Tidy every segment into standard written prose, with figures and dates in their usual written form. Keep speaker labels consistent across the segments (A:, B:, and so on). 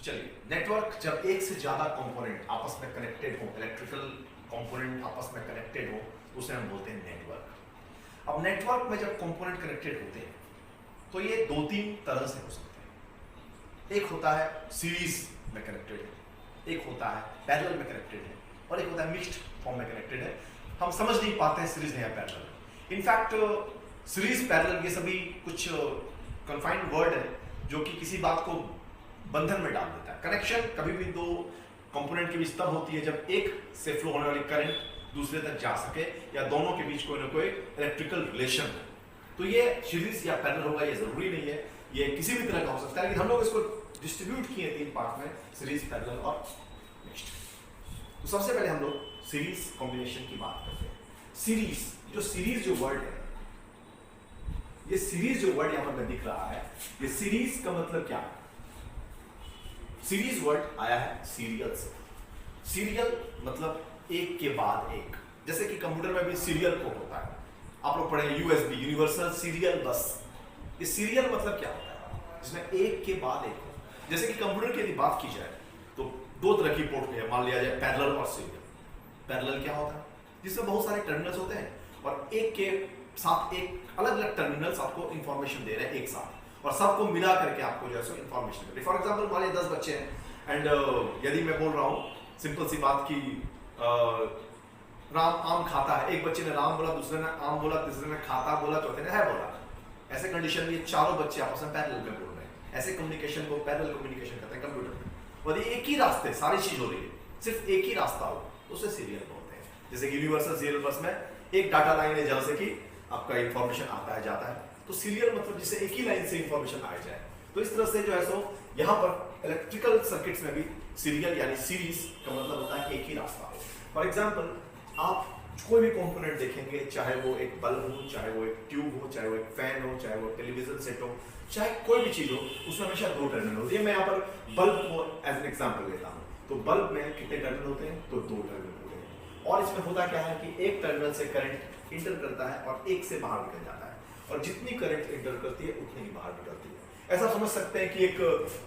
A: चलिए, नेटवर्क जब एक से ज्यादा कंपोनेंट आपस में कनेक्टेड हो, इलेक्ट्रिकल कंपोनेंट आपस में कनेक्टेड हो, उसे हम बोलते हैं नेटवर्क। अब नेटवर्क में जब कंपोनेंट कनेक्टेड होते हैं तो ये दो तीन तरह से हो सकते हैं। एक होता है सीरीज में कनेक्टेड है, एक होता है पैरेलल में कनेक्टेड है, और एक होता है मिक्स्ड फॉर्म में कनेक्टेड है। हम समझ नहीं पाते हैं सीरीज है या पैरेलल। इनफैक्ट सीरीज पैरेलल ये सभी कुछ कन्फाइंड वर्ड है जो कि किसी बात को बंधन में डाल देता है। कनेक्शन कभी भी दो कंपोनेंट के बीच तब होती है जब एक से फ्लो होने वाली करंट दूसरे तक जा सके या दोनों के बीच कोई ना कोई इलेक्ट्रिकल रिलेशन हो। तो ये सीरीज या पैरेलल होगा ये जरूरी नहीं है, ये किसी भी तरह का हो सकता है, लेकिन हम लोग इसको डिस्ट्रीब्यूट किए तीन पार्ट में, सीरीज, पैरेलल और मिक्स्ड। तो सबसे पहले हम लोग सीरीज कॉम्बिनेशन की बात करते हैं। सीरीज जो वर्ड है, ये सीरीज जो वर्ड यहां पर दिख रहा है, ये सीरीज का मतलब क्या है? सीरीज वर्ड आया है सीरियल से। सीरियल मतलब एक के बाद एक, जैसे कि कंप्यूटर में भी सीरियल पोर्ट होता है, आप लोग पढ़े यूएसबी, यूनिवर्सल सीरियल बस। ये सीरियल मतलब क्या होता है? जिसमें एक के बाद एक हो। जैसे कि कंप्यूटर की यदि बात की जाए तो दो तरह की पोर्ट है, मान लिया जाए पैरेलल और सीरियल। पैरेलल क्या होता है? जिसमें बहुत सारे टर्मिनल्स होते हैं और एक के साथ एक अलग अलग टर्मिनल्स आपको इंफॉर्मेशन दे रहे हैं एक साथ, और सबको मिला करके आपको जो है इंफॉर्मेशन मिले। फॉर एग्जांपल मान लीजिए 10 बच्चे हैं एंड यदि मैं बोल रहा हूँ सिंपल सी बात की राम आम खाता है, एक बच्चे ने राम बोला, दूसरे ने आम बोला, तीसरे ने खाता बोला, चौथे ने है बोला। ऐसे कंडीशन में ये चारों बच्चे आपस में पैरेलल में बोल रहे हैं। ऐसे कम्युनिकेशन को पैरेलल कम्युनिकेशन कहते हैं कंप्यूटर में। और ये एक ही रास्ते सारी चीज हो रही है, सिर्फ एक ही रास्ता हो, उसे सीरियल बोलते हैं। जैसे कि यूनिवर्सल सीरियल बस में एक डाटा लाइन है जहां से कि आपका इंफॉर्मेशन आता है जाता है, तो सीरियल मतलब जिससे एक ही लाइन से इंफॉर्मेशन आ जाए। तो इस तरह से जो है सो यहाँ पर इलेक्ट्रिकल सर्किट्स में भी सीरियल यानी सीरीज का मतलब होता है एक ही रास्ता हो। फॉर एग्जांपल आप कोई भी कंपोनेंट देखेंगे, चाहे वो एक बल्ब हो, चाहे वो एक ट्यूब हो, चाहे वो एक फैन हो, चाहे वो टेलीविजन सेट हो, चाहे कोई भी चीज हो, उसमें हमेशा दो टर्मिनल होते हैं। मैं यहाँ पर बल्ब को एज एन एग्जाम्पल लेता हूँ, तो बल्ब में कितने टर्मिनल होते हैं? तो दो टर्मिनल होते हैं। और इसमें होता क्या है कि एक टर्मिनल से करंट इंटर करता है और एक से बाहर निकल जाता है, और जितनी करंट इंटर करती है उतनी ही बाहर निकलती है। ऐसा समझ सकते हैं कि एक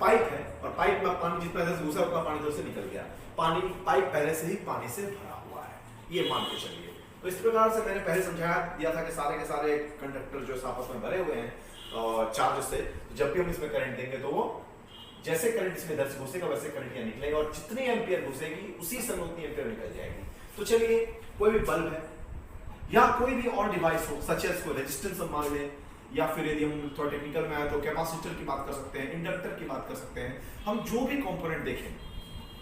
A: पाइप है और पाइप में पानी जितना इधर से घुसा उतना पानी इधर से निकल गया। पानी पाइप पहले से ही पानी से भरा हुआ है, ये मान के चलिए। तो इस प्रकार से मैंने पहले समझाया दिया था कि सारे के सारे कंडक्टर जो आपस में भरे हुए हैं चार्ज से, जब भी हम इसमें करंट देंगे तो वो जैसे करंट इसमें इधर से घुसेगा वैसे करंट यहाँ निकलेगा, और जितनी एम्पियर घुसेगी उसी समय उतनी एम्पियर निकल जाएगी। तो चलिए कोई भी बल्ब है या कोई भी और डिवाइस हो, सच एज को रेजिस्टेंस हम मान लें, या फिर यदि हम थोड़ा टेक्निकल में आए तो कैपेसिटर की बात कर सकते हैं, इंडक्टर की बात कर सकते हैं। हम जो भी कंपोनेंट देखें,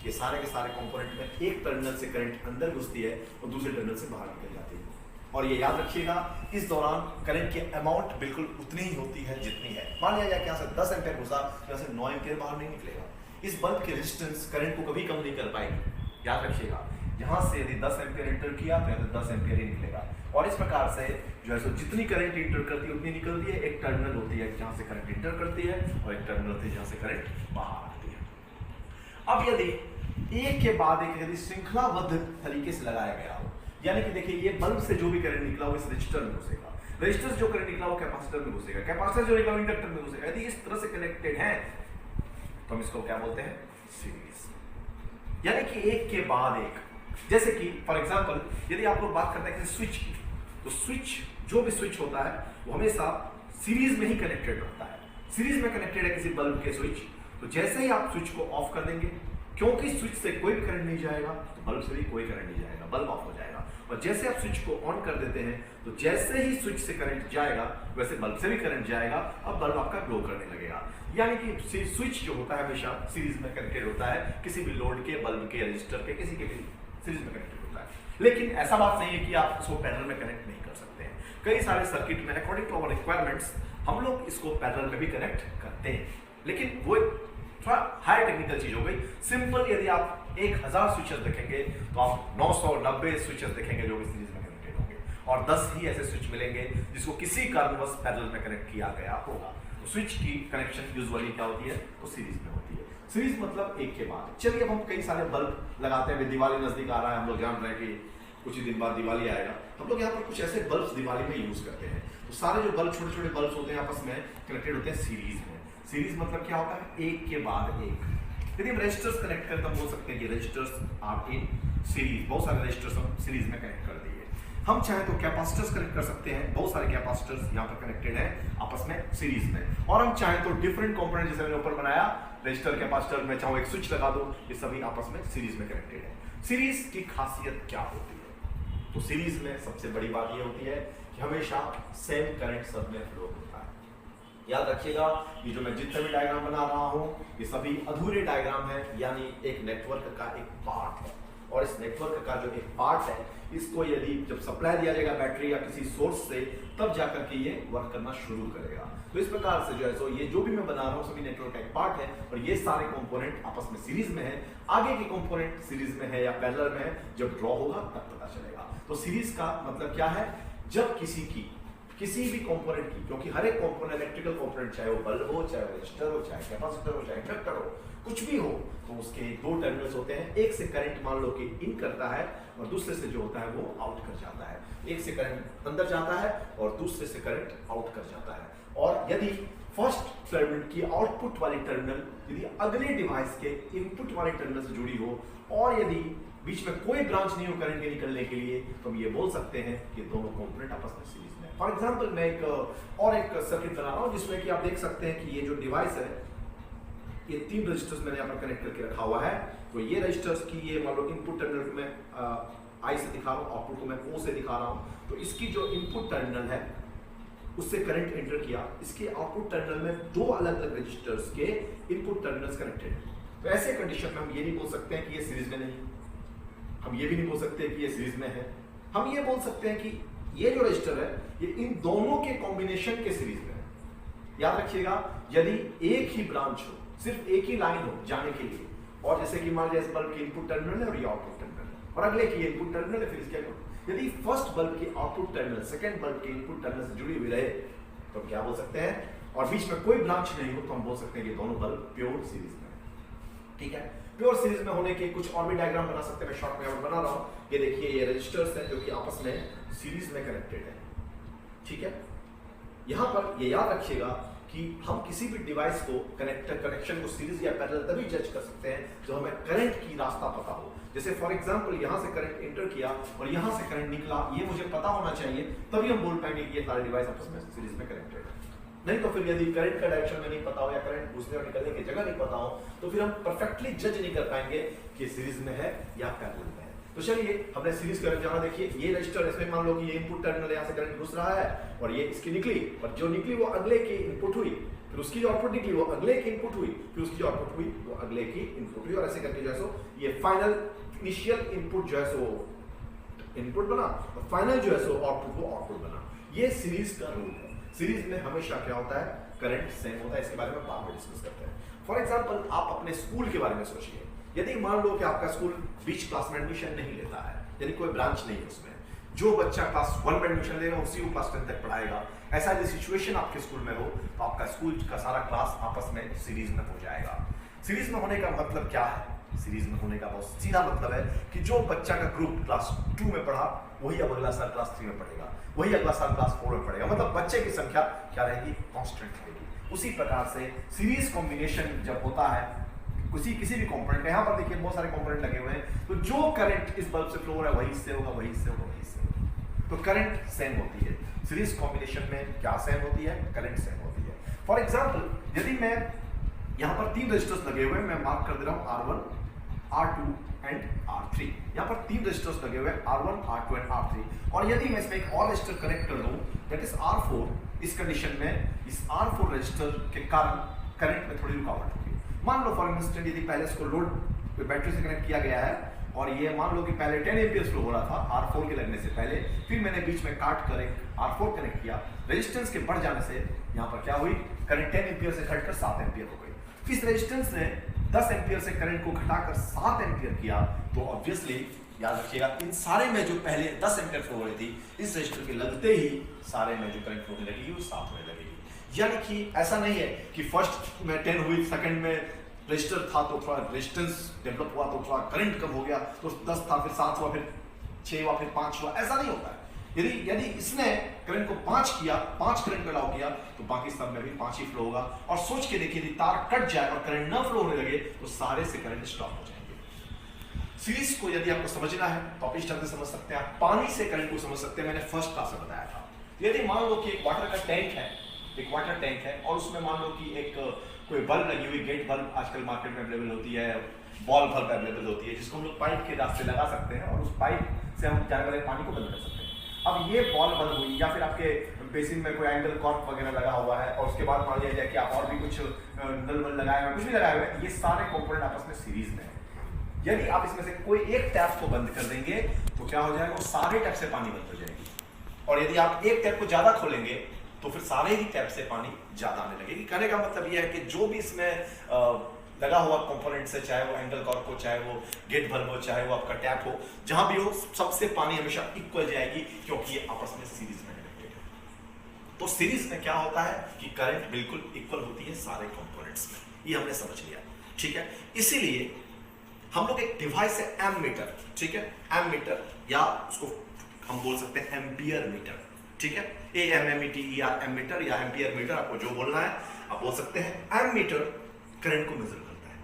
A: ये सारे के सारे कंपोनेंट में एक टर्मिनल से करंट अंदर घुसती है और दूसरे टर्मिनल से बाहर निकल जाती है। और ये याद रखिएगा, इस दौरान करंट की अमाउंट बिल्कुल उतनी ही होती है जितनी है। मान लिया जाए कि यहाँ से 10 एम्पियर घुसा, यहाँ से 9 एम्पियर बाहर नहीं निकलेगा। इस बल्ब की रेजिस्टेंस करंट को कभी कम नहीं कर पाएगी। याद रखिएगा, यहाँ से यदि 10 एम्पियर इंटर किया तो यहाँ से 10 एम्पियर ही निकलेगा। और इस प्रकार से जो है सो जितनी करंट इंटर करती है उतनी निकलती है। एक टर्मिनल होती है जहाँ से करंट इंटर करती है और एक टर्मिनल होती है जहाँ से करंट बाहर आती है। अब यदि एक के बाद एक यदि श्रृंखलाबद्ध तरीके से लगाया गया हो, यानी कि देखिए ये बल्ब से जो भी करंट निकला वो इस रजिस्टर में घुसेगा, रजिस्टर से जो करंट निकला वो कैपेसिटर में घुसेगा, कैपेसिटर जो निकला वो इंडक्टर में घुसेगा। यदि इस तरह से कनेक्टेड है तो हम इसको क्या बोलते हैं? सीरीज। यानी कि एक के बाद एक। जैसे कि फॉर एग्जांपल यदि आप लोग बात करते हैं किसी स्विच की, तो स्विच जो भी स्विच होता है वो हमेशा सीरीज में ही कनेक्टेड रहता है। सीरीज में कनेक्टेड है किसी बल्ब के स्विच, तो जैसे ही आप स्विच को ऑफ कर देंगे, क्योंकि स्विच से कोई भी करंट नहीं जाएगा तो बल्ब से भी कोई करंट नहीं जाएगा, बल्ब ऑफ हो जाएगा। और जैसे आप स्विच को ऑन कर देते हैं तो जैसे ही स्विच से करंट जाएगा वैसे बल्ब से भी करंट जाएगा, अब बल्ब आपका ग्लो करने लगेगा। यानी कि स्विच जो होता है हमेशा सीरीज में कनेक्टेड होता है, किसी भी लोड के, बल्ब के, रजिस्टर के, किसी के भी सीरीज में कनेक्टेड होता है। लेकिन ऐसा बात नहीं है कि आप इसको पैरेलल में कनेक्ट नहीं कर सकते हैं। कई सारे सर्किट में अकॉर्डिंग टू आवर रिक्वायरमेंट्स हम लोग इसको पैरेलल में भी कनेक्ट करते हैं, लेकिन वो थोड़ा हाई टेक्निकल चीज हो गई। सिंपल यदि आप 1000 स्विचेस देखेंगे तो आप 990 स्विचेस देखेंगे जो कि सीरीज में कनेक्टेड होंगे, और 10 ही ऐसे स्विच मिलेंगे जिसको किसी कारणवश पैरेलल में कनेक्ट किया गया होगा। तो स्विच की कनेक्शन यूजुअली क्या होती है? तो सीरीज में होती है। सीरीज मतलब एक के बाद। चलिए अब हम कई सारे बल्ब लगाते हैं, दिवाली नजदीक आ रहा है, हम लोग जान रहे हैं कि कुछ ही दिन बाद दिवाली आएगा। हम लोग यहाँ पर कुछ ऐसे बल्ब दिवाली में यूज करते हैं, तो सारे जो बल्ब छोटे छोटे बल्ब होते हैं आपस में कनेक्टेड होते हैं सीरीज में। सीरीज मतलब क्या होता है? एक के बाद एक। यदि हम रजिस्टर्स कनेक्ट करें तो हम बोल सकते हैं कि रजिस्टर्स आर इन सीरीज, बहुत सारे रजिस्टर्स हम सीरीज में कनेक्ट कर दिए। हम चाहें तो कैपेसिटर्स कनेक्ट कर सकते हैं, बहुत सारे कैपेसिटर्स यहाँ पर कनेक्टेड हैं आपस में सीरीज में। और हम चाहें तो डिफरेंट कंपोनेंट जैसे मैंने ऊपर बनाया रजिस्टर कैपेसिटर, मैं चाहूँ एक स्विच लगा दूं, ये सभी आपस में सीरीज में कनेक्टेड है। सीरीज की खासियत क्या होती है? तो सीरीज में सबसे बड़ी बात ये होती है कि हमेशा सेम करंट सब में फ्लो होता है। याद रखिएगा ये जो मैं जितने भी डायग्राम बना रहा हूं ये सभी अधूरे डायग्राम है, यानी एक नेटवर्क का एक पार्ट है। और इस नेटवर्क का जो एक पार्ट है इसको यदि जब सप्लाई दिया जाएगा बैटरी या किसी सोर्स से, तब जाकर के ये वर्क करना शुरू करेगा। तो इस प्रकार से जो है सो ये जो भी मैं बना रहा हूँ सभी नेटवर्क का एक पार्ट है और ये सारे कंपोनेंट आपस में सीरीज में है। आगे के कंपोनेंट सीरीज में है या पैरेलल में है, जब ड्रॉ होगा तब पता चलेगा। तो सीरीज का मतलब क्या है? जब किसी भी कंपोनेंट की, क्योंकि हर एक कंपोनेंट इलेक्ट्रिकल कंपोनेंट, चाहे वो बल्ब हो, चाहे वो रजिस्टर हो, चाहे कैपेसिटर हो, चाहे इंडक्टर हो, कुछ भी हो, तो उसके दो टर्मिनल्स होते हैं। एक से करंट मान लो कि इन करता है और दूसरे से जो होता है वो आउट कर जाता है। एक से करंट अंदर जाता है और दूसरे से करंट आउट कर जाता है। और यदि फर्स्ट टर्मिनल की आउटपुट वाली टर्मिनल यदि अगले डिवाइस के इनपुट वाले टर्मिनल से जुड़ी हो और यदि बीच में कोई ब्रांच नहीं हो करंट के निकलने के लिए, तो हम ये बोल सकते हैं कि दोनों कंपोनेंट आपस में सीरीज में। फॉर एग्जांपल मैं एक सर्किट बना रहा हूं जिसमें कि आप देख सकते हैं कि ये जो डिवाइस है ये 3 रजिस्टर्स मैंने यहाँ पर कनेक्ट करके रखा हुआ है। तो ये रजिस्टर्स की ये मान लो इनपुट टर्मिनल में आई से दिखा रहा हूँ, आउटपुट को मैं ओ से दिखा रहा हूँ। तो इसकी जो इनपुट टर्मिनल है उससे करंट एंटर किया, इसके आउटपुट टर्मिनल में 2 अलग अलग रजिस्टर्स के इनपुट टर्मिनल्स कनेक्टेड है। तो ऐसे कंडीशन में हम ये नहीं बोल सकते हैं कि ये सीरीज में नहीं, हम ये भी नहीं बोल सकते कि ये सीरीज में है। हम ये बोल सकते हैं कि ये जो रजिस्टर है ये इन दोनों के कॉम्बिनेशन के सीरीज में है। याद रखिएगा यदि एक ही ब्रांच हो, सिर्फ एक ही लाइन हो जाने के लिए, और जैसे कि मान लीजिए इस बल्ब की इनपुट टर्मिनल है और ये आउटपुट टर्मिनल है और अगले की इनपुट टर्मिनल है, फिर इसके यदि फर्स्ट बल्ब की आउटपुट टर्मिनल सेकंड बल्ब के इनपुट टर्मिनल से जुड़ी हुई रहे तो क्या बोल सकते हैं? और बीच में कोई ब्रांच नहीं हो तो हम बोल सकते हैं कि दोनों बल्ब प्योर सीरीज में है। ठीक है, प्योर सीरीज में होने के कुछ और भी डायग्राम बना सकते हैं, मैं शॉर्ट में बना रहा हूं। ये देखिए ये रजिस्टर्स हैं जो कि आपस में सीरीज में कनेक्टेड है। ठीक है, यहां पर ये याद रखिएगा कि हम किसी भी डिवाइस को कनेक्शन को सीरीज या पैरेलल तभी जज कर सकते हैं जो हमें करंट की रास्ता पता हो। जैसे फॉर एग्जांपल यहां से करंट एंटर किया और यहां से करंट निकला, ये मुझे पता होना चाहिए, तभी हम बोल पाएंगे कि ये सारे डिवाइस आपस में सीरीज में कनेक्टेड है। नहीं तो फिर यदि करंट का डायरेक्शन में नहीं पता हो या करंट घुसने और निकलने की जगह नहीं पता हो तो फिर हम परफेक्टली जज नहीं कर पाएंगे कि सीरीज में है या पैरेलल में है। तो चलिए हमने सीरीज करंट जहां देखिए ये रजिस्टर, इसमें मान लो कि ये इनपुट टर्मिनल यहां से करंट घुस रहा है और ये इसकी निकली, और जो निकली वो अगले की इनपुट हुई, फिर उसकी जो आउटपुट निकली वो अगले की इनपुट हुई, फिर उसकी जो आउटपुट हुई वो अगले की इनपुट हुई, और ऐसे करके जो है सो ये फाइनल इनिशियल इनपुट जो है सो इनपुट बना और फाइनल जो है सो आउटपुट वो आउटपुट बना। ये सीरीज का रूल है। सीरीज में हमेशा क्या होता है? करंट सेम होता है। इसके बारे में बाद में डिस्कस करते हैं। फॉर एग्जांपल आप अपने स्कूल के बारे में सोचिए, यदि मान लो कि आपका स्कूल बीच क्लास में एडमिशन नहीं लेता है, यानी कोई ब्रांच नहीं है उसमें, जो बच्चा क्लास 1 में एडमिशन लेगा उसी को क्लास 10 तक पढ़ाएगा, ऐसा यदि सिचुएशन आपके स्कूल में हो तो आपका स्कूल का सारा क्लास आपस में सीरीज में हो जाएगा। सीरीज में होने का मतलब क्या है? सीरीज में होने का बहुत सीधा मतलब है कि जो बच्चा का ग्रुप क्लास 2 में पढ़ा वही अब अगला साल क्लास 3 में पढ़ेगा, वही अगला साल क्लास 4 में पढ़ेगा, मतलब बच्चे की संख्या क्या रहेगी? कांस्टेंट रहेगी। उसी प्रकार से सीरीज कॉम्बिनेशन जब होता है किसी भी कंपोनेंट का, यहाँ पर देखिए बहुत सारे कंपोनेंट लगे हुए हैं, तो जो करंट इस बल्ब से फ्लो हो रहा है वही इससे होगा, वही इससे होगा, वही इससे होगा, तो करंट सेम होती है। सीरीज कॉम्बिनेशन में क्या सेम होती है? करंट सेम होती है। फॉर एग्जांपल यदि मैं यहाँ पर 3 रजिस्टर्स लगे हुए हैं, मैं मार्क कर दे रहा हूँ R1 R2 एंड R3, यहाँ पर 3 रजिस्टर्स लगे हुए हैं R1 R2 एंड R3, और यदि मैं इसमें एक और रजिस्टर कनेक्ट कर दूं दैट इज R4, इस कंडीशन में इस R4 रजिस्टर के कारण करंट में थोड़ी रुकावट होगी। मान लो फॉर इंस्टेंट यदि पहले इसको लोड बैटरी से कनेक्ट किया गया है और ये मान लो कि पहले 10 एम्पीयर फ्लो हो रहा था R4 के लगने से पहले, फिर मैंने बीच में काट कर एक R4 कनेक्ट किया, रेजिस्टेंस के बढ़ जाने से यहाँ पर क्या हुई? करंट 10 एम्पीयर से घटकर 7 एम्पीयर हो गई। फिर इस रेजिस्टेंस ने 10 एम्पीयर से करंट को घटाकर 7 एम्पीयर किया, तो ऑब्वियसली याद रखिएगा इन सारे में जो पहले 10 एम्पीयर फ्लो हो रही थी, इस रेजिस्टर के लगते ही सारे में जो करंट फ्लो होने लगेगी वो 7 होने लगेगी। यानी कि ऐसा नहीं है कि फर्स्ट में 10 हुई, सेकंड में रजिस्टर था तो थोड़ा रेजिस्टेंस डेवलप हुआ तो थोड़ा करंट कम हो गया, तो 10 था फिर 7 हुआ, फिर 6 हुआ, फिर 5 हुआ, ऐसा नहीं होता है। यदि यदि इसने करंट को 5 किया, 5 करंट को अलाउ किया, तो बाकी सब में भी 5 ही फ्लो होगा। और सोच के देखिए, यदि तार कट जाए और करंट ना फ्लो होने लगे तो सारे से करंट स्टॉप हो जाएंगे। सीरीज को यदि आपको समझना है तो आप इस ढंग से समझ सकते हैं। आप पानी से करंट को समझ सकते हैं, मैंने फर्स्ट क्लास में बताया था। यदि मान लो कि एक वाटर का टैंक है, एक वाटर टैंक है, और उसमें मान लो कि एक कोई बल्ब लगी हुई, गेट बल्ब आजकल मार्केट में अवेलेबल होती है, बॉल बल्ब अवेलेबल होती है, जिसको हम लोग पाइप के रास्ते लगा सकते हैं और उस पाइप से हम जाने वाले पानी को बंद कर सकते हैं। अब ये बॉल बंद हुई, या फिर आपके बेसिन में कोई एंगल कॉर्क वगैरह लगा हुआ है, और उसके बाद मान लिया जाए कि आप और भी कुछ नल वल लगाए हुए, कुछ भी लगाए हुए, ये सारे कंपोनेंट आपस में सीरीज में है। यदि आप इसमें से कोई एक टैप को बंद कर देंगे तो क्या हो जाएगा, वो सारे टैप से पानी बंद हो जाएगी। और यदि आप एक टैप को ज्यादा खोलेंगे तो फिर सारे ही टैप से पानी ज्यादा आने लगेगी। कहने का मतलब यह है कि जो भी इसमें लगा हुआ कंपोनेंट्स है, चाहे वो एंगल कॉर्क हो, चाहे वो गेट बल्ब हो, चाहे वो आपका टैप हो, जहां भी हो, सबसे पानी हमेशा इक्वल जाएगी, क्योंकि ये आपस में सीरीज में कनेक्टेड है। तो सीरीज में क्या होता है कि करंट बिल्कुल इक्वल होती है सारे कंपोनेंट्स में। ये हमने समझ लिया, ठीक है। इसीलिए हम लोग एक डिवाइस है एमीटर, ठीक है, एमीटर, या उसको हम बोल सकते हैं एम्पियर मीटर, ठीक है, AMMETER, एमीटर या एम्पियर मीटर, आपको जो बोलना है आप बोल सकते हैं। एमीटर करंट को मेजर करता है,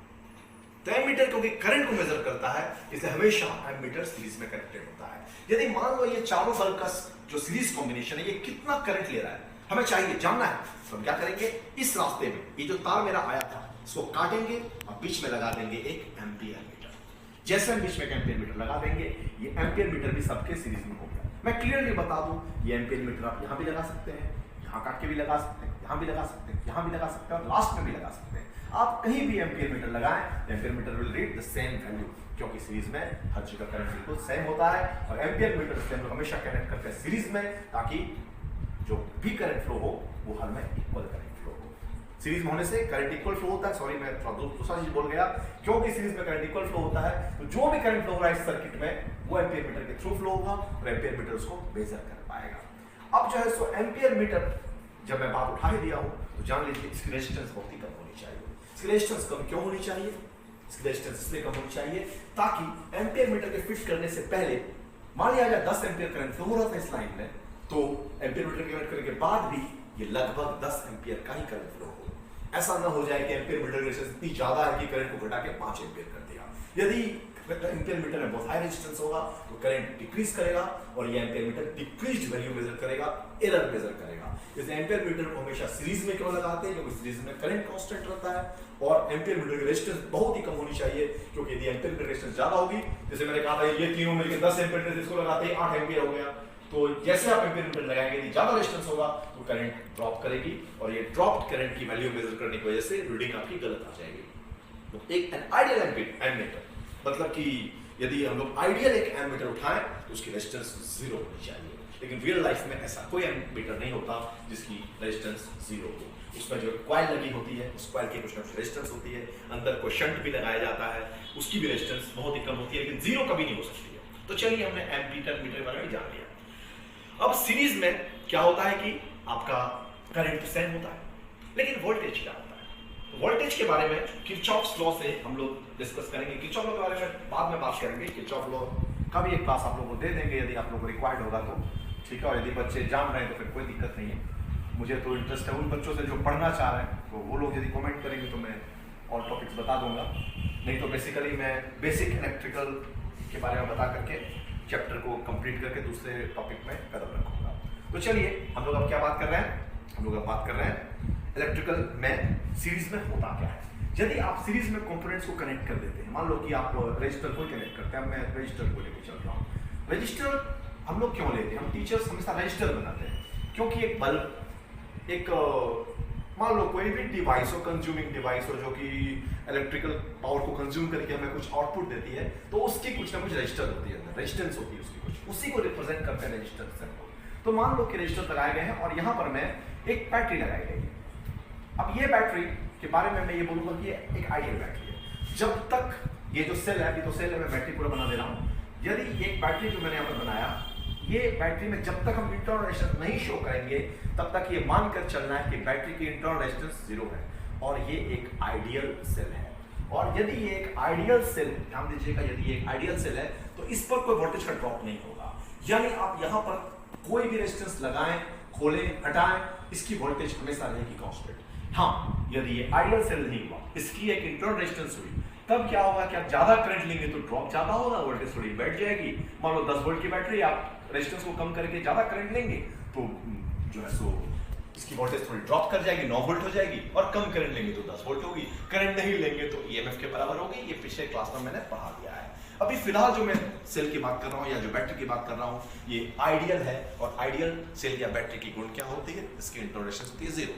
A: तो एमीटर क्योंकि करंट को मेजर करता है, इसलिए हमेशा एमीटर सीरीज में कनेक्टेड होता है। यदि मान लो ये चारों बल्ब का जो सीरीज कॉम्बिनेशन है, ये कितना करंट ले रहा है, हमें चाहिए जानना है, तो हम क्या करेंगे, इस रास्ते में ये जो तार मेरा आया था, इसको काटेंगे और बीच में लगा देंगे एक एम्पियर मीटर। जैसे हम बीच में एम्पियर मीटर लगा देंगे, ये एम्पियर मीटर भी सबके सीरीज में हो गया। मैं क्लियरली बता दूं, ये एम्पियर मीटर आप यहां भी लगा सकते हैं, यहां काट के भी लगा सकते हैं, यहां भी लगा सकते हैं, यहां भी लगा सकते हैं, और लास्ट में भी लगा सकते हैं। आप कहीं भी एम्पियर मीटर लगाएं, ampere metre will read the same value, क्योंकि सीरीज में हर जगह करंट बिल्कुल सेम होता है। और एम्पियर मीटर से हम लोग हमेशा कनेक्ट करते हैं सीरीज में, ताकि जो भी करंट फ्लो हो वो हर में इक्वल करंट फ्लो हो। सीरीज में होने से करंट इक्वल फ्लो होता है। सॉरी, मैं थोड़ा दूसरा चीज बोल गया, क्योंकि सीरीज में करंट इक्वल फ्लो होता है, तो जो भी करंट फ्लो हो रहा है इस सर्किट में, वो एम्पियर मीटर के थ्रू फ्लो होगा और एम्पियर मीटर उसको मेजर कर पाएगा। अब जो है सो एम्पियर मीटर जब मैं बात उठा ही दिया हूं, तो जान लीजिए इसकी रेजिस्टेंस बहुत ही कम होनी चाहिए। इसकी रेजिस्टेंस कम क्यों होनी चाहिए? इसकी रेजिस्टेंस इसलिए कम होनी चाहिए ताकि एम्पियर मीटर के फिट करने से पहले, मान लिया जाए 10 एम्पियर करंट फ्लो हो रहा था इस लाइन में, तो एम्पियर मीटर कनेक्ट करने के बाद भी ये लगभग 10 एम्पियर का ही करंट फ्लो हो। ऐसा ना हो जाए कि एम्पियर मीटर की रेजिस्टेंस इतनी ज्यादा है कि करंट को घटा के 5 एम्पियर कर दिया। यदि एम्पियर मीटर में बहुत हाई रेजिस्टेंस होगा तो करंट डिक्रीज करेगा, और ये ampere metre decreased value measure करेगा, एरर मेजर करेगा। इसलिए एम्पियर मीटर को हमेशा सीरीज में क्यों लगाते हैं? क्योंकि सीरीज में करंट कांस्टेंट रहता है, और एम्पियर मीटर की रेजिस्टेंस बहुत ही कम होनी चाहिए, क्योंकि यदि एम्पियर मीटर रेजिस्टेंस ज्यादा होगी, जैसे मैंने कहा था ये तीनों मिलकर 10 एम्पियर, इसको लगाते ही 8 एम्पियर हो गया, तो जैसे आप एम्पियर मीटर लगाएंगे, यदि ज्यादा रेजिस्टेंस होगा तो करंट ड्रॉप करेगी, और ये ड्रॉप्ड करंट की वैल्यू मेजर करने की वजह से रीडिंग आपकी गलत आ जाएगी। तो एक आइडियल एमीटर, मतलब कि यदि हम लोग आइडियल एक एमीटर उठाएं तो उसकी रेजिस्टेंस 0 होनी चाहिए, लेकिन रियल लाइफ में ऐसा कोई एमीटर नहीं होता जिसकी रेजिस्टेंस 0 हो। उसमें जो कॉइल लगी होती है, उस कॉइल की कुछ ना कुछ रेजिस्टेंस होती है, अंदर कोई शंट भी लगाया जाता है, उसकी भी रेजिस्टेंस बहुत ही कम होती है, लेकिन 0 कभी नहीं हो सकती है। तो चलिए, हमने एमीटर मीटर के बारे में जान लिया। अब सीरीज में क्या होता है कि आपका करंट सेम होता है, लेकिन वोल्टेज क्या होता है? वोल्टेज के बारे में किरचॉफ्स लॉ से हम लोग डिस्कस करेंगे। किरचॉफ लॉ के बारे में बाद में बात करेंगे। किरचॉफ लॉ का भी एक क्लास आप लोगों को दे देंगे यदि आप लोगों को रिक्वायर्ड होगा तो, ठीक है। और यदि बच्चे जान रहे हैं तो फिर कोई दिक्कत नहीं है। मुझे तो इंटरेस्ट है उन बच्चों से जो पढ़ना चाह रहे हैं, तो वो लोग यदि कमेंट करेंगे तो मैं और टॉपिक्स बता दूंगा। नहीं तो बेसिकली मैं बेसिक इलेक्ट्रिकल के बारे में बता करके चैप्टर को कंप्लीट करके दूसरे टॉपिक में कदम रखूंगा। तो चलिए, हम लोग अब क्या बात कर रहे हैं? हम लोग अब बात कर रहे हैं इलेक्ट्रिकल में सीरीज में होता क्या है। यदि आप सीरीज में कंपोनेंट्स को कनेक्ट कर देते हैं, मान लो कि आप रजिस्टर को कनेक्ट करते हैं, मैं रजिस्टर को लेकर चल रहा हूँ। रजिस्टर हम लोग क्यों लेते हैं? हम टीचर्स हमेशा रजिस्टर बनाते हैं, क्योंकि एक बल्ब, एक मान लो कोई भी डिवाइस हो, कंज्यूमिंग डिवाइस हो, जो कि इलेक्ट्रिकल पावर को कंज्यूम करके हमें कुछ आउटपुट देती है, तो उसकी कुछ ना कुछ रजिस्टर होती है, रेजिस्टेंस होती है उसकी कुछ, उसी को रिप्रेजेंट करते हैं रजिस्टर से। तो मान लो कि रजिस्टर लगाए गए हैं और यहाँ पर मैं एक बैटरी लगाई गई है। अब ये बैटरी के बारे में मैं ये बोलूंगा कि ये एक आइडियल बैटरी है। जब तक ये जो सेल है, अभी तो सेल है, मैं बैटरी पूरा बना दे रहा हूँ। यदि एक बैटरी जो मैंने यहाँ पर बनाया, ये बैटरी में जब तक हम इंटरनल रेजिस्टेंस नहीं शो करेंगे, तब तक ये मानकर चलना है कि बैटरी की इंटरनल रेजिस्टेंस 0 है, और ये एक आइडियल सेल है। और यदि ये एक आइडियल सेल, ध्यान दीजिएगा, यदि ये एक आइडियल सेल है तो इस पर कोई वोल्टेज का ड्रॉप नहीं होगा। यानी आप यहाँ पर कोई भी रेजिस्टेंस लगाएं, खोलें, हटाएं, इसकी वोल्टेज हमेशा रहेगी कांस्टेंट। हाँ, यदि ये आइडियल सेल नहीं हुआ, इसकी एक इंटरनल रेजिस्टेंस हुई, तब क्या होगा कि आप ज्यादा करंट लेंगे तो ड्रॉप ज्यादा होगा, वोल्टेज थोड़ी बैठ जाएगी। मान लो 10 वोल्ट की बैटरी, आप रेजिस्टेंस को कम करके ज्यादा करंट लेंगे तो जो है सो इसकी वोल्टेज थोड़ी ड्रॉप कर जाएगी, 9 वोल्ट हो जाएगी, और कम करंट लेंगे तो 10 वोल्ट होगी। करंट नहीं लेंगे तो ईएमएफ के बराबर होगी। ये पिछले क्लास में मैंने पढ़ा दिया है। अभी फिलहाल जो मैं सेल की बात कर रहा हूँ या जो बैटरी की बात कर रहा हूँ, ये आइडियल है, और आइडियल सेल या बैटरी की गुण क्या होती है, इसकी इंटरनल रेजिस्टेंस होती है 0,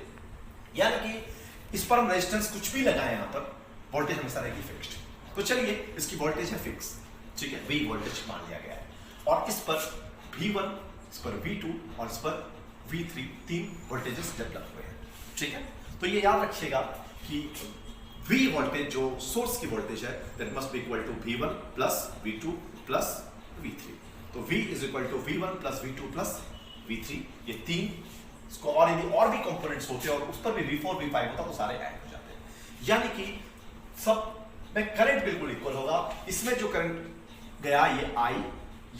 A: यानी कि इस पर हम रेजिस्टेंस कुछ भी लगाएं, यहाँ पर वोल्टेज हमेशा रहेगी फिक्स्ड। तो चलिए, इसकी वोल्टेज है फिक्स, ठीक है, V वोल्टेज मान लिया गया है, और इस पर V1, इस पर V2 और इस पर V3 तीन वोल्टेजेस डेवलप हुए हैं, ठीक है। तो ये याद रखिएगा कि V वोल्टेज जो सोर्स की वोल्टेज है, that must be equal to V1 plus V2 plus V3। तो V is equal to V1 plus V2 plus V3, ये तीन, इसको और यदि और भी कंपोनेंट्स होते हैं और उस पर भी V4 V5 होता तो सारे ऐड हो जाते हैं, यानी कि सब में करंट बिल्कुल इक्वल होगा। इसमें जो करंट गया ये I,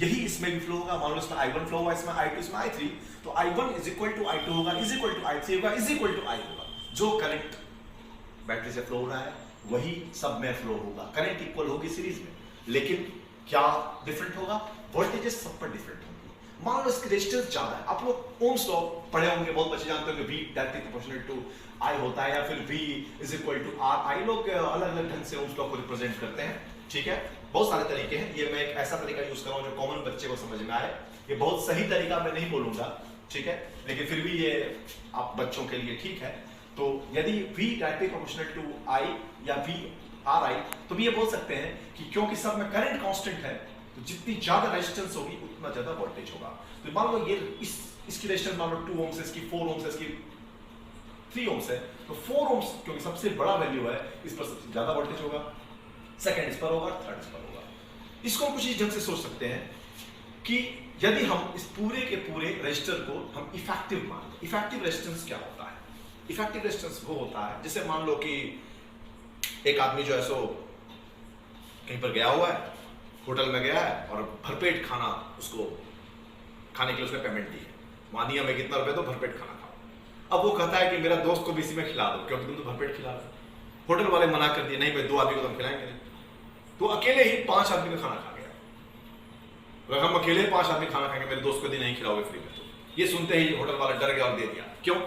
A: यही इसमें भी फ्लो होगा। मान लो इसमें I1 फ्लो हुआ, इसमें I2, इसमें I3, तो I1 is equal to I2 होगा, इज इक्वल टू I3 होगा, इज इक्वल टू I होगा। जो करंट बैटरी से फ्लो हो रहा है वही सब में फ्लो होगा, करंट इक्वल होगी सीरीज में, लेकिन क्या डिफरेंट होगा, वोल्टेजेस सब पर डिफरेंट होंगी। मान लो इसकी रेजिस्टेंस ज्यादा है, आप लोग ओम्स लॉ पढ़े होंगे, बहुत बच्चे जानते होंगे V directly proportional to I होता है, या फिर V is equal to R। आई लोग अलग अलग ढंग से ओम्स लॉ को रिप्रेजेंट करते हैं, ठीक है, बहुत सारे तरीके हैं। ये मैं एक ऐसा तरीका यूज कर रहा हूं जो कॉमन बच्चे को समझ में आए। ये बहुत सही तरीका मैं नहीं बोलूंगा, ठीक है, लेकिन फिर भी ये आप बच्चों के लिए ठीक है। तो यदि V directly proportional to I या V RI, तो भी ये बोल सकते हैं कि क्योंकि सब में करंट कांस्टेंट है, तो जितनी ज्यादा रेजिस्टेंस होगी उतना ज्यादा वोल्टेज होगा। तो मान लो ये इसकी रेजिस्टेंस मान लो 2 ओम है, इसकी 4 ओम है, इसकी 3 ओम है, तो 4 ओम क्योंकि सबसे बड़ा वैल्यू है, इस पर सबसे ज्यादा वोल्टेज होगा, सेकंड इस पर होगा, थर्ड इस पर होगा। इसको हम कुछ इस ढंग से सोच सकते हैं कि यदि हम इस पूरे के पूरे रजिस्टर को हम इफेक्टिव मान लें। इफेक्टिव रेजिस्टेंस क्या होता है? इफेक्टिव रेजिस्टेंस वो होता है, जैसे मान लो कि एक आदमी जो है सो कहीं पर गया हुआ है, होटल में गया है और भरपेट खाना उसको खाने के लिए उसने पेमेंट दी है, वहां नियम है कितना रुपए तो भरपेट खाना खाओ। अब वो कहता है कि मेरा दोस्त को भी इसी में खिला दो, क्योंकि तुम तो भरपेट खिला रहे। होटल वाले मना कर दिए, नहीं भाई 2 आदमी को तुम खिलाएंगे नहीं। तो अकेले ही 5 आदमी का खाना खा गया। अगर हम अकेले 5 आदमी खाना खाएंगे, मेरे दोस्त को भी नहीं खिलाओगे फ्री में, तो ये सुनते ही होटल वाला डर गया और दे दिया। क्यों?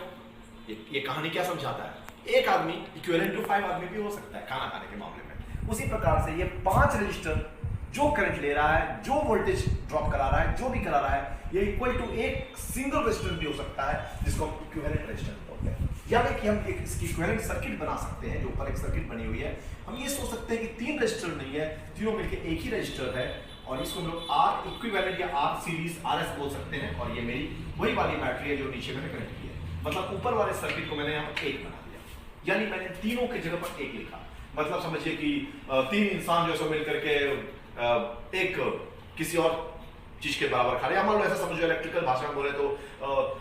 A: ये कहानी क्या समझाता है? एक आदमी इक्विवेलेंट टू 5 आदमी भी हो सकता है खाना खाने के मामले में। उसी प्रकार से ये 5 रजिस्टर जो करंट ले रहा है, जो वोल्टेज ड्रॉप करा रहा है, जो भी करा रहा है, ये इक्वल टू एक सिंगल रेजिस्टेंस भी हो सकता है, जिसको हम इक्विवेलेंट रेजिस्टेंस बोलते हैं। यानी कि हम एक इसकी इक्विवेलेंट सर्किट बना सकते हैं, जो ऊपर एक सर्किट बनी हुई है। हम ये सोच सकते हैं कि 3 रजिस्टर नहीं है, तीनों मिलकर एक ही रजिस्टर है, और इसको हम लोग R इक्विवेलेंट या R सीरीज RS बोल सकते हैं। और ये मेरी वही वाली बैटरी है जो नीचे मैंने कनेक्ट की है, मतलब ऊपर वाले सर्किट को मैंने यहाँ पर 1 बना दिया, यानी मैंने तीनों की जगह पर 1 लिखा। मतलब समझिए कि 3 इंसान जो है मिलकर के एक किसी और चीज के बराबर खा रहे हैं। मान लो ऐसा समझो, इलेक्ट्रिकल भाषा में बोले तो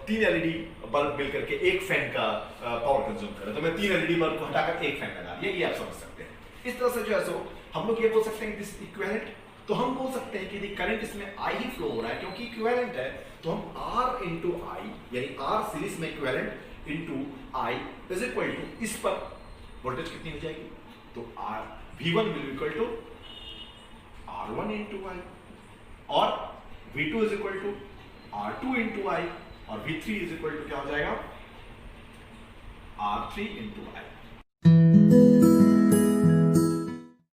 A: 3 LED बल्ब मिलकर के 1 फैन का पावर कंज्यूम कर रहे हैं, तो मैं 3 LED बल्ब को हटाकर 1 फैन लगा, ये आप समझ सकते हैं। इस तरह से जो है सो हम लोग ये बोल सकते हैं कि दिस इक्विवेलेंट। तो हम बोल सकते हैं कि यदि करंट इसमें I ही फ्लो हो रहा है, क्योंकि इक्विवेलेंट है, तो हम R इंटू I, यानी R सीरीज में equivalent into I is equal to, इस पर वोल्टेज कितनी हो जाएगी, तो V1 will equal to R1 into I, और V2 is equal to R2 into I, और V3 इज इक्वल टू क्या हो जाएगा, R3 इंटू I।